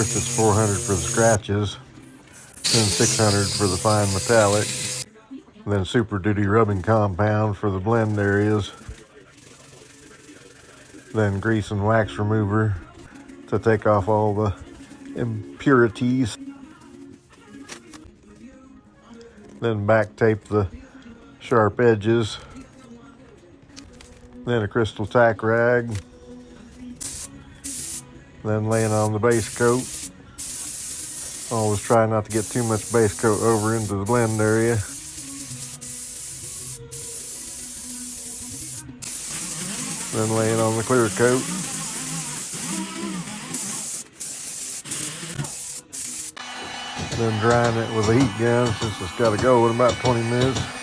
varnish. It's 400 for the scratches, then 600 for the fine metallic, then Super Duty rubbing compound for the blend areas, then grease and wax remover to take off all the impurities, then back tape the sharp edges, then a crystal tack rag, then laying on the base coat. Always try not to get too much base coat over into the blend area. Then laying on the clear coat. Then drying it with a heat gun since it's got to go in about 20 minutes.